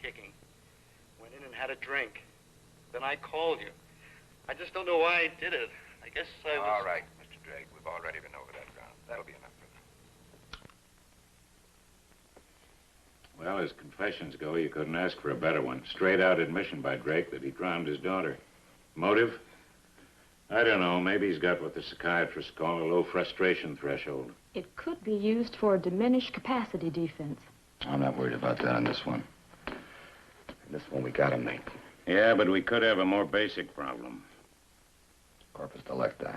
kicking. Went in and had a drink. Then I called you. I just don't know why I did it. I guess I was... All right, Mr. Drake. We've already been over that ground. That'll be enough for them. Well, as confessions go, you couldn't ask for a better one. Straight out admission by Drake that he drowned his daughter. Motive? I don't know. Maybe he's got what the psychiatrists call a low frustration threshold. It could be used for a diminished capacity defense. I'm not worried about that on this one. This one we gotta make. Yeah, but we could have a more basic problem. Corpus delicti.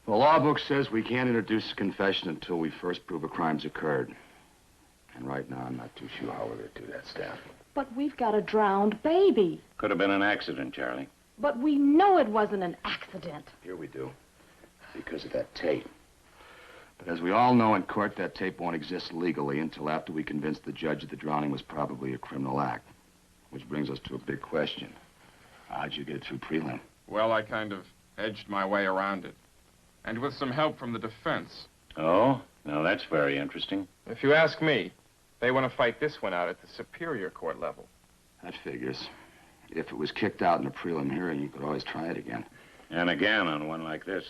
The law book says we can't introduce a confession until we first prove a crime's occurred. And right now, I'm not too sure how we're gonna do that, Staff. But we've got a drowned baby. Could have been an accident, Charlie. But we know it wasn't an accident. Here we do. Because of that tape. But as we all know in court, that tape won't exist legally until after we convince the judge that the drowning was probably a criminal act. Which brings us to a big question. How'd you get through prelim? Well, I kind of edged my way around it. And with some help from the defense. Oh? Now that's very interesting. If you ask me, they want to fight this one out at the Superior Court level. That figures. If it was kicked out in a prelim hearing, you could always try it again. And again on one like this.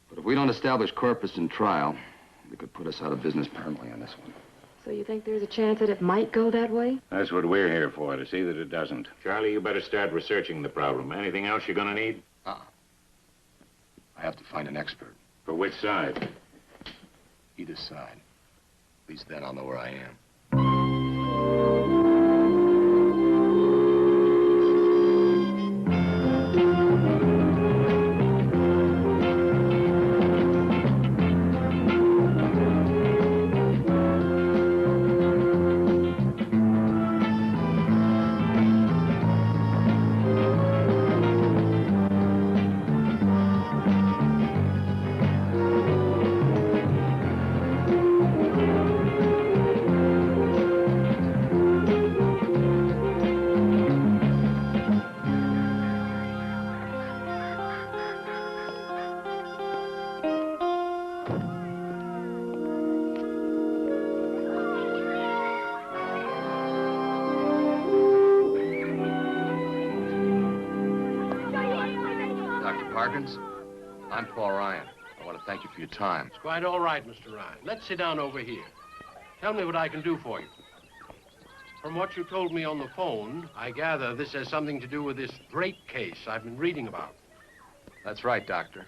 But if we don't establish corpus in trial, they could put us out of business permanently on this one. So you think there's a chance that it might go that way? That's what we're here for, to see that it doesn't. Charlie, you better start researching the problem. Anything else you're gonna need? I have to find an expert. For which side? Either side. At least then I'll know where I am. I'm Paul Ryan. I want to thank you for your time. It's quite all right, Mr. Ryan. Let's sit down over here. Tell me what I can do for you. From what you told me on the phone, I gather this has something to do with this Drake case I've been reading about. That's right, Doctor.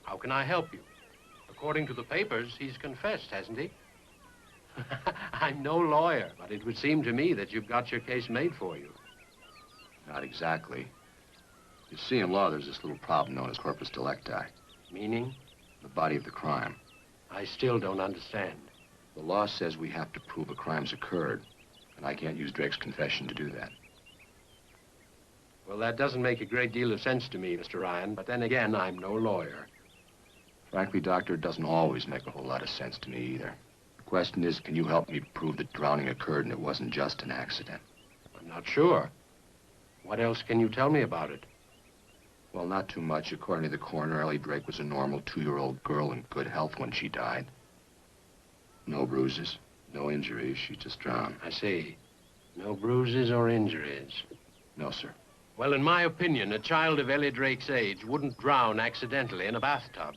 How can I help you? According to the papers, he's confessed, hasn't he? I'm no lawyer, but it would seem to me that you've got your case made for you. Not exactly. You see, in law, there's this little problem known as corpus delicti. Meaning? The body of the crime. I still don't understand. The law says we have to prove a crime's occurred, and I can't use Drake's confession to do that. Well, that doesn't make a great deal of sense to me, Mr. Ryan, but then again, I'm no lawyer. Frankly, Doctor, it doesn't always make a whole lot of sense to me either. The question is, can you help me prove that drowning occurred and it wasn't just an accident? I'm not sure. What else can you tell me about it? Well, not too much. According to the coroner, Ellie Drake was a normal 2-year-old girl in good health when she died. No bruises, no injuries. She just drowned. I see. No bruises or injuries? No, sir. Well, in my opinion, a child of Ellie Drake's age wouldn't drown accidentally in a bathtub.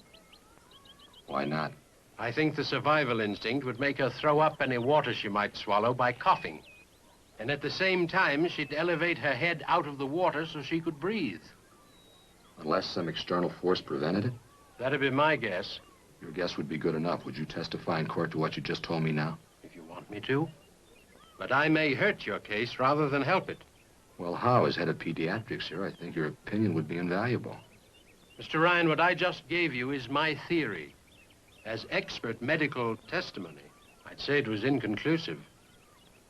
Why not? I think the survival instinct would make her throw up any water she might swallow by coughing. And at the same time, she'd elevate her head out of the water so she could breathe. Unless some external force prevented it? That'd be my guess. Your guess would be good enough. Would you testify in court to what you just told me now? If you want me to. But I may hurt your case rather than help it. Well, how? As head of pediatrics here, I think your opinion would be invaluable. Mr. Ryan, what I just gave you is my theory. As expert medical testimony, I'd say it was inconclusive.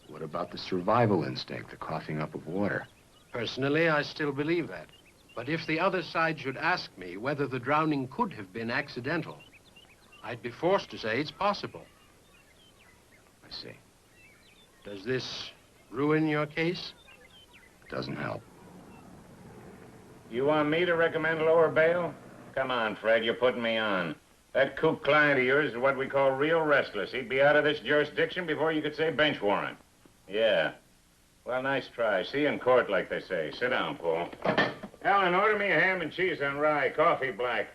What about the survival instinct, the coughing up of water? Personally, I still believe that. But if the other side should ask me whether the drowning could have been accidental, I'd be forced to say it's possible. I see. Does this ruin your case? It doesn't help. You want me to recommend lower bail? Come on, Fred, you're putting me on. That kook client of yours is what we call real restless. He'd be out of this jurisdiction before you could say bench warrant. Yeah. Well, nice try. See you in court, like they say. Sit down, Paul. Ellen, order me a ham and cheese on rye, coffee black.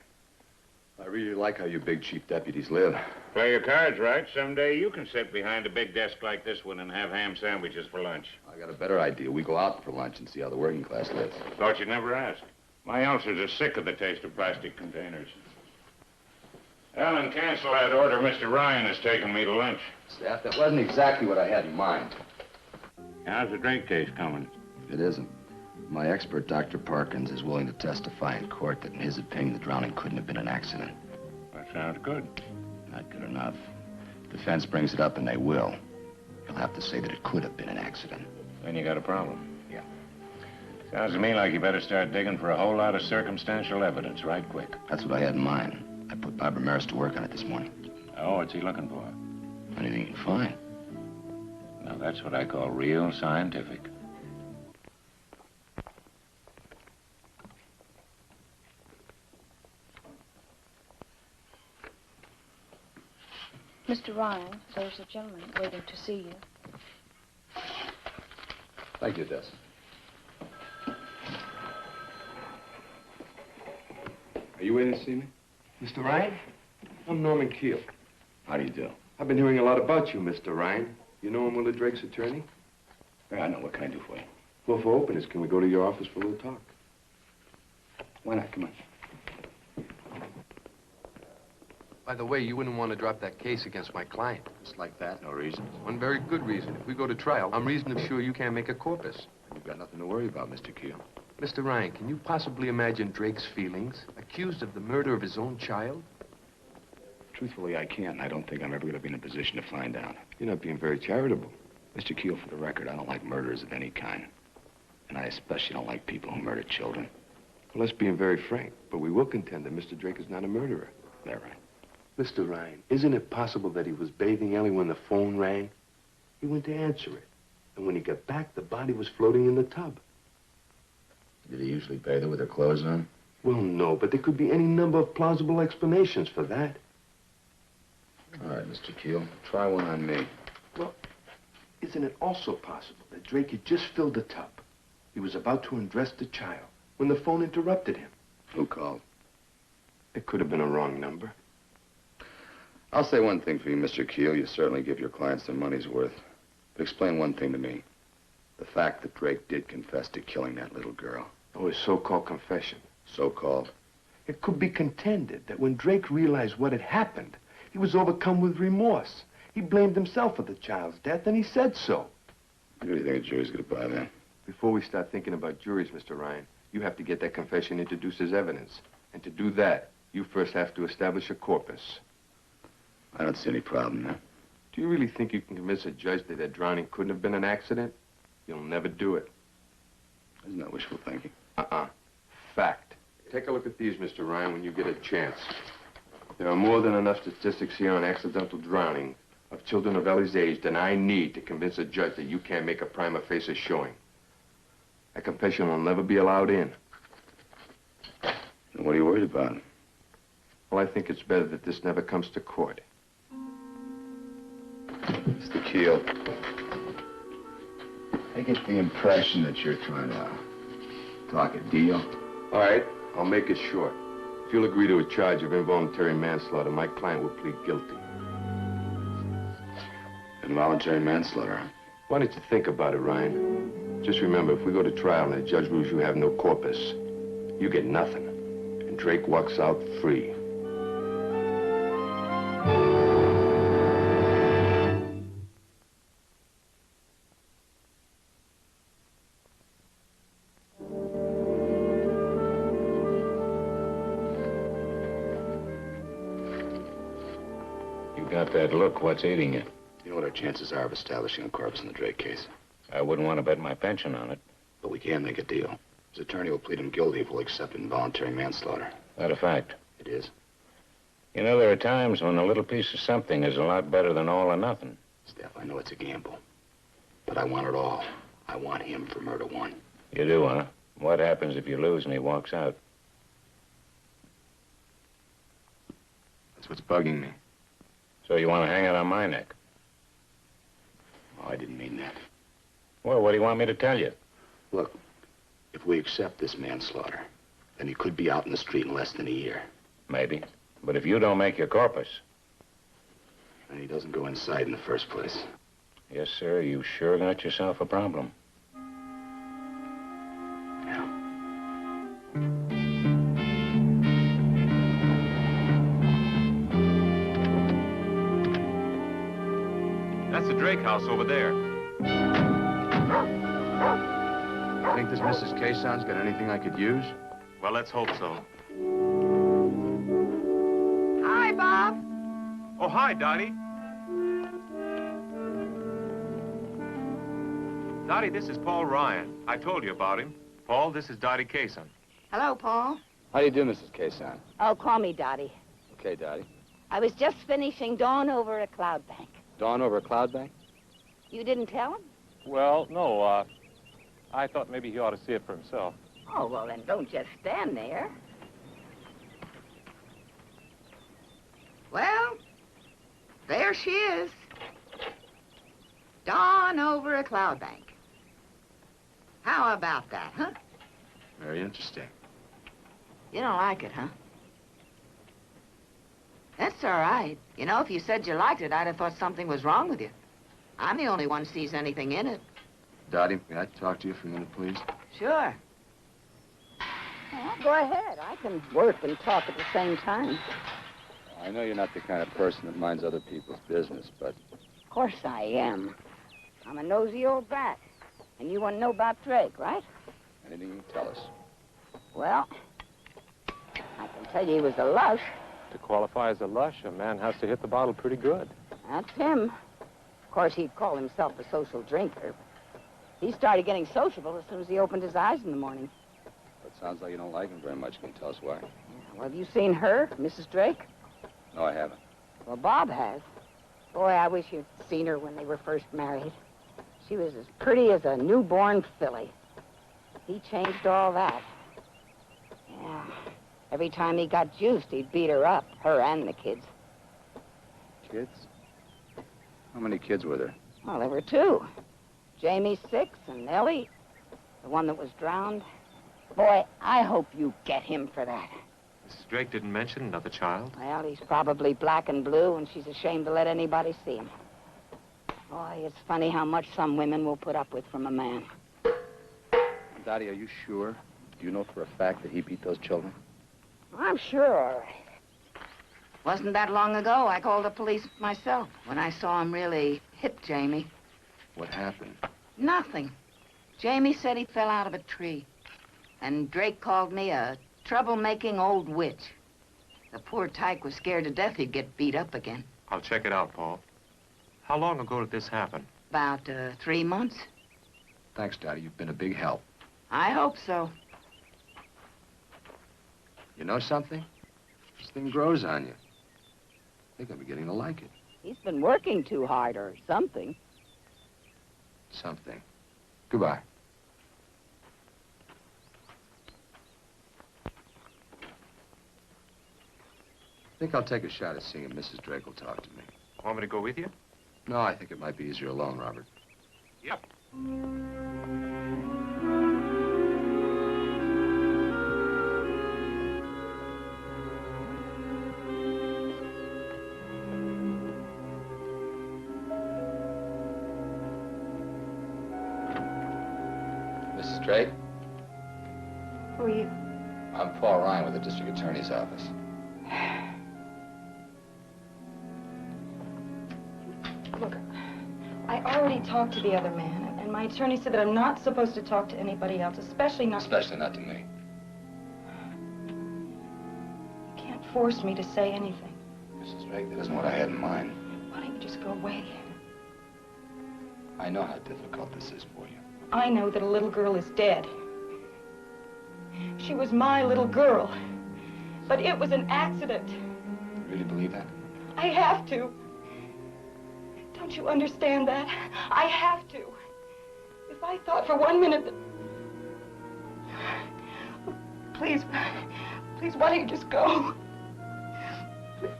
I really like how you big chief deputies live. Play your cards right. Someday you can sit behind a big desk like this one and have ham sandwiches for lunch. I got a better idea. We go out for lunch and see how the working class lives. Thought you'd never ask. My ulcers are sick of the taste of plastic containers. Ellen, cancel that order. Mr. Ryan has taken me to lunch. Staff, that wasn't exactly what I had in mind. How's the Drake case coming? It isn't. My expert, Dr. Parkins, is willing to testify in court that in his opinion the drowning couldn't have been an accident. That sounds good. Not good enough. Defense brings it up and they will. You'll have to say that it could have been an accident. Then you got a problem. Yeah. Sounds to me like you better start digging for a whole lot of circumstantial evidence right quick. That's what I had in mind. I put Barbara Maris to work on it this morning. Oh, what's he looking for? Anything you can find. Now, that's what I call real scientific. Mr. Ryan, there's a gentleman waiting to see you. Thank you, Des. Are you waiting to see me? Mr. Ryan? I'm Norman Keel. How do you do? I've been hearing a lot about you, Mr. Ryan. You know I'm Willie Drake's attorney? Yeah, I know. What can I do for you? Well, for openness, can we go to your office for a little talk? Why not? Come on. By the way, you wouldn't want to drop that case against my client. Just like that? No reason? One very good reason. If we go to trial, I'm reasonably sure you can't make a corpus. You've got nothing to worry about, Mr. Keel. Mr. Ryan, can you possibly imagine Drake's feelings? Accused of the murder of his own child? Truthfully, I can't, and I don't think I'm ever going to be in a position to find out. You're not being very charitable. Mr. Keel, for the record, I don't like murderers of any kind. And I especially don't like people who murder children. Well, that's being very frank, but we will contend that Mr. Drake is not a murderer. Is that right? Mr. Ryan, isn't it possible that he was bathing Ellie when the phone rang? He went to answer it. And when he got back, the body was floating in the tub. Did he usually bathe her with her clothes on? Well, no, but there could be any number of plausible explanations for that. All right, Mr. Keel, try one on me. Well, isn't it also possible that Drake had just filled the tub? He was about to undress the child when the phone interrupted him. Who called? It could have been a wrong number. I'll say one thing for you, Mr. Keel. You certainly give your clients their money's worth. But explain one thing to me. The fact that Drake did confess to killing that little girl. Oh, his so-called confession. So-called? It could be contended that when Drake realized what had happened, he was overcome with remorse. He blamed himself for the child's death, and he said so. What do you think the jury's going to buy that? Before we start thinking about juries, Mr. Ryan, you have to get that confession introduced as evidence. And to do that, you first have to establish a corpus. I don't see any problem there. Do you really think you can convince a judge that drowning couldn't have been an accident? You'll never do it. Isn't that wishful thinking? Fact. Take a look at these, Mr. Ryan, when you get a chance. There are more than enough statistics here on accidental drowning of children of Ellie's age than I need to convince a judge that you can't make a prima facie showing. That confession will never be allowed in. And what are you worried about? Well, I think it's better that this never comes to court. Mr. Keel, I get the impression that you're trying to talk a deal. All right, I'll make it short. If you'll agree to a charge of involuntary manslaughter, my client will plead guilty. Involuntary manslaughter, huh? Why don't you think about it, Ryan? Just remember, if we go to trial and the judge rules you have no corpus, you get nothing. And Drake walks out free. Got that look. What's eating you? You know what our chances are of establishing a corpus in the Drake case? I wouldn't want to bet my pension on it. But we can make a deal. His attorney will plead him guilty if we'll accept involuntary manslaughter. That a fact? It is. You know, there are times when a little piece of something is a lot better than all or nothing. Steph, I know it's a gamble. But I want it all. I want him for murder one. You do, huh? What happens if you lose and he walks out? That's what's bugging me. So you want to hang it on my neck? Oh, I didn't mean that. Well, what do you want me to tell you? Look, if we accept this manslaughter, then he could be out in the street in less than a year. Maybe. But if you don't make your corpus... And he doesn't go inside in the first place. Yes, sir, you sure got yourself a problem. Yeah. That's the Drake house over there. Think this Mrs. Kason's got anything I could use? Well, let's hope so. Hi, Bob. Oh, hi, Dottie. Dottie, this is Paul Ryan. I told you about him. Paul, this is Dottie Kason. Hello, Paul. How do you do, Mrs. Kason? Oh, call me Dottie. Okay, Dottie. I was just finishing Dawn over at Cloud Bank. Dawn over at Cloud Bank? You didn't tell him? Well, no, I thought maybe he ought to see it for himself. Oh, well, then don't just stand there. Well, there she is. Dawn over at Cloud Bank. How about that, huh? Very interesting. You don't like it, huh? That's all right. You know, if you said you liked it, I'd have thought something was wrong with you. I'm the only one who sees anything in it. Dottie, may I talk to you for a minute, please? Sure. Well, go ahead. I can work and talk at the same time. I know you're not the kind of person that minds other people's business, but... Of course I am. I'm a nosy old bat. And you want to know about Drake, right? Anything you can tell us. Well, I can tell you he was a lush. To qualify as a lush, a man has to hit the bottle pretty good. That's him. Of course, he'd call himself a social drinker. He started getting sociable as soon as he opened his eyes in the morning. But it sounds like you don't like him very much. Can you tell us why? Well, have you seen her, Mrs. Drake? No, I haven't. Well, Bob has. Boy, I wish you'd seen her when they were first married. She was as pretty as a newborn filly. He changed all that. Yeah. Every time he got juiced, he'd beat her up, her and the kids. Kids? How many kids were there? Well, there were two. Jamie 6 and Ellie, the one that was drowned. Boy, I hope you get him for that. Mrs. Drake didn't mention another child. Well, he's probably black and blue, and she's ashamed to let anybody see him. Boy, it's funny how much some women will put up with from a man. Dottie, are you sure? Do you know for a fact that he beat those children? I'm sure, all right. Wasn't that long ago I called the police myself when I saw him really hit Jamie. What happened? Nothing. Jamie said he fell out of a tree. And Drake called me a troublemaking old witch. The poor tyke was scared to death he'd get beat up again. I'll check it out, Paul. How long ago did this happen? About 3 months. Thanks, Dottie. You've been a big help. I hope so. You know something? This thing grows on you. I think I'm beginning to like it. He's been working too hard or something. Something. Goodbye. I think I'll take a shot at seeing if Mrs. Drake will talk to me. Want me to go with you? No, I think it might be easier alone, Robert. Yep. Mrs. Drake? Who are you? I'm Paul Ryan with the district attorney's office. Look, I already talked to the other man, and my attorney said that I'm not supposed to talk to anybody else, especially not... Especially not to me. You can't force me to say anything. Mrs. Drake, that isn't what I had in mind. Why don't you just go away? I know how difficult this is for you. I know that a little girl is dead. She was my little girl. But it was an accident. You really believe that? I have to. Don't you understand that? I have to. If I thought for 1 minute that... Please, why don't you just go? Please.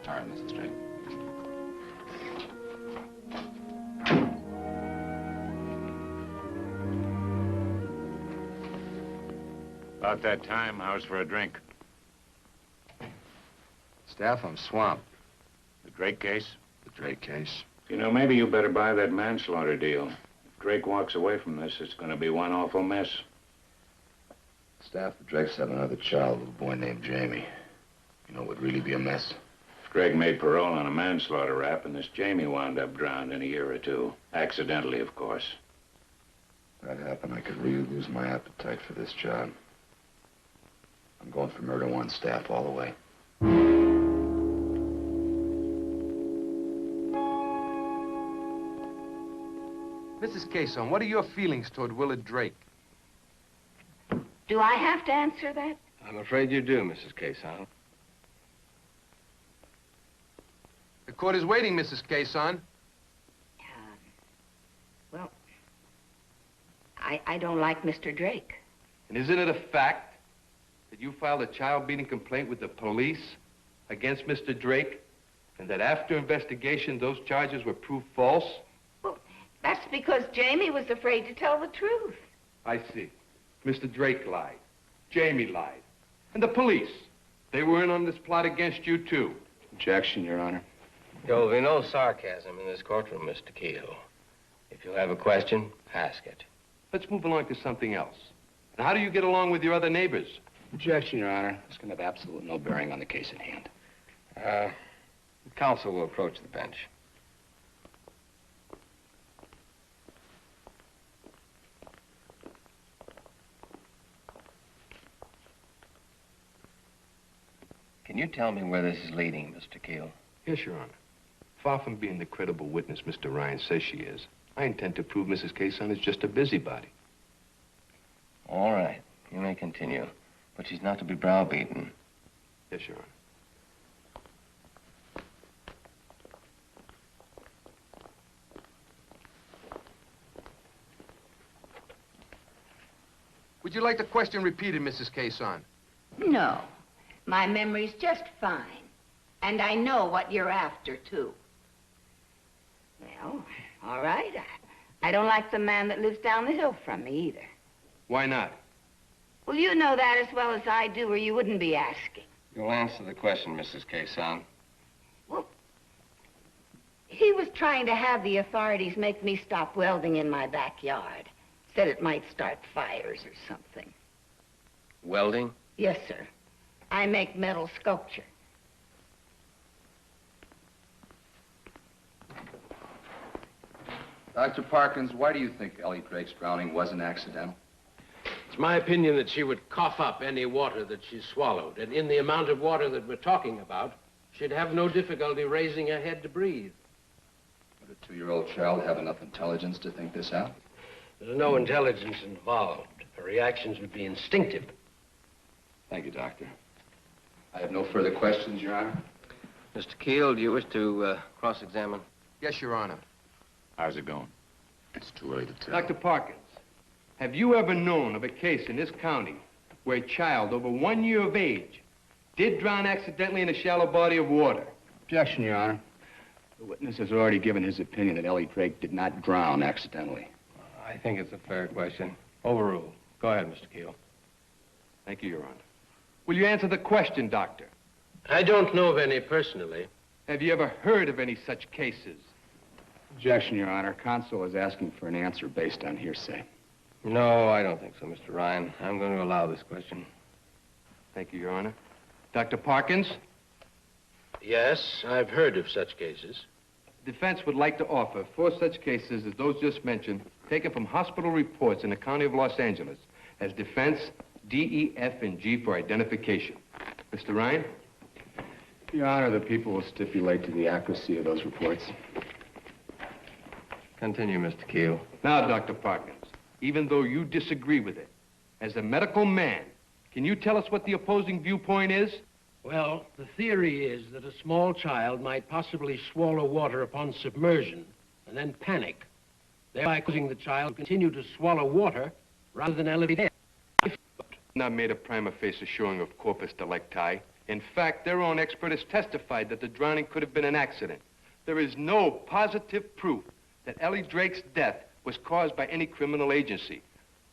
time, Mrs. Drake. About that time, how's for a drink? Staff, I'm swamped. The Drake case? The Drake case. You know, maybe you better buy that manslaughter deal. If Drake walks away from this, it's going to be one awful mess. Staff, the Drakes have another child, a little boy named Jamie. You know, it would really be a mess. If Drake made parole on a manslaughter rap, and this Jamie wound up drowned in a year or two. Accidentally, of course. If that happened, I could really lose my appetite for this job. I'm going for murder one, Staff, all the way. Mrs. Cason, what are your feelings toward Willard Drake? Do I have to answer that? I'm afraid you do, Mrs. Cason. The court is waiting, Mrs. Cason. Well, I don't like Mr. Drake. And isn't it a fact that you filed a child-beating complaint with the police against Mr. Drake, and that after investigation, those charges were proved false? Well, that's because Jamie was afraid to tell the truth. I see. Mr. Drake lied. Jamie lied. And the police, they were in on this plot against you, too. Objection, Your Honor. There will be no sarcasm in this courtroom, Mr. Keel. If you have a question, ask it. Let's move along to something else. And how do you get along with your other neighbors? Objection, Your Honor. It's going to have absolutely no bearing on the case at hand. The counsel will approach the bench. Can you tell me where this is leading, Mr. Keel? Yes, Your Honor. Far from being the credible witness Mr. Ryan says she is, I intend to prove Mrs. Cason is just a busybody. All right. You may continue. But she's not to be browbeaten. Yes, Your Honor. Would you like the question repeated, Mrs. Cason? No. My memory's just fine. And I know what you're after, too. Well, all right. I don't like the man that lives down the hill from me, either. Why not? Well, you know that as well as I do, or you wouldn't be asking. You'll answer the question, Mrs. Cason. Well, he was trying to have the authorities make me stop welding in my backyard. Said it might start fires or something. Welding? Yes, sir. I make metal sculpture. Dr. Parkins, why do you think Ellie Drake's drowning wasn't accidental? It's my opinion that she would cough up any water that she swallowed. And in the amount of water that we're talking about, she'd have no difficulty raising her head to breathe. Would a 2-year-old child have enough intelligence to think this out? There's no intelligence involved. Her reactions would be instinctive. Thank you, Doctor. I have no further questions, Your Honor. Mr. Keel, do you wish to cross-examine? Yes, Your Honor. How's it going? It's too early to tell. Dr. Parkins, have you ever known of a case in this county where a child over 1 year of age did drown accidentally in a shallow body of water? Objection, Your Honor. The witness has already given his opinion that Ellie Drake did not drown accidentally. I think it's a fair question. Overruled. Go ahead, Mr. Keel. Thank you, Your Honor. Will you answer the question, Doctor? I don't know of any personally. Have you ever heard of any such cases? Objection, Your Honor. Counsel is asking for an answer based on hearsay. No, I don't think so, Mr. Ryan. I'm going to allow this question. Thank you, Your Honor. Dr. Parkins? Yes, I've heard of such cases. Defense would like to offer 4 such cases as those just mentioned, taken from hospital reports in the county of Los Angeles, as defense D, E, F, and G for identification. Mr. Ryan? Your Honor, the people will stipulate to the accuracy of those reports. Continue, Mr. Keel. Now, Dr. Parkins, even though you disagree with it, as a medical man, can you tell us what the opposing viewpoint is? Well, the theory is that a small child might possibly swallow water upon submersion and then panic, thereby causing the child to continue to swallow water rather than elevate death. Not made a prima facie showing of corpus delicti, In fact, their own expert has testified that the drowning could have been an accident. There is no positive proof that Ellie Drake's death was caused by any criminal agency.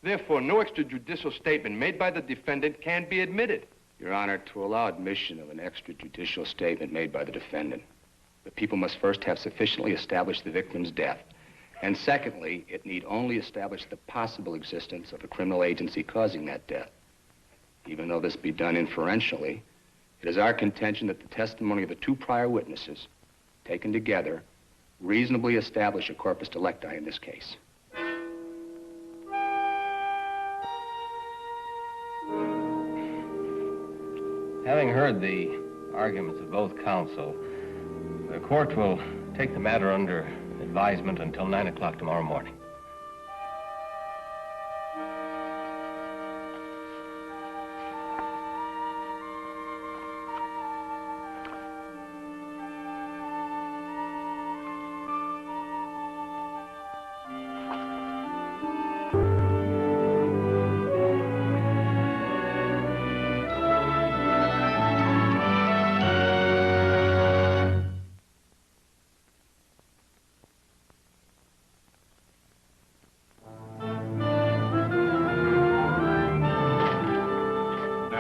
Therefore, no extrajudicial statement made by the defendant can be admitted. Your Honor, to allow admission of an extrajudicial statement made by the defendant, the people must first have sufficiently established the victim's death. And secondly, it need only establish the possible existence of a criminal agency causing that death. Even though this be done inferentially, it is our contention that the testimony of the two prior witnesses, taken together, reasonably establish a corpus delicti in this case. Having heard the arguments of both counsel, the court will take the matter under advisement until 9 o'clock tomorrow morning.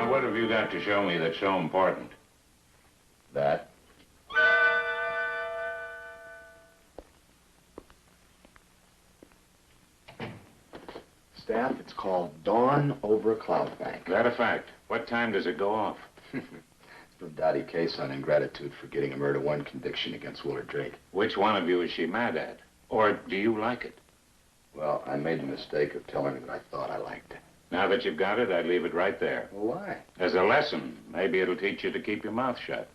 What have you got to show me that's so important? That. Staff, it's called Dawn over a Cloud Bank. That a fact? What time does it go off? It's from Dottie Case on ingratitude for getting a murder one conviction against Willard Drake. Which one of you is she mad at? Or do you like it? Well, I made the mistake of telling her that I thought I liked it. Now that you've got it, I'd leave it right there. Well, why? As a lesson. Maybe it'll teach you to keep your mouth shut.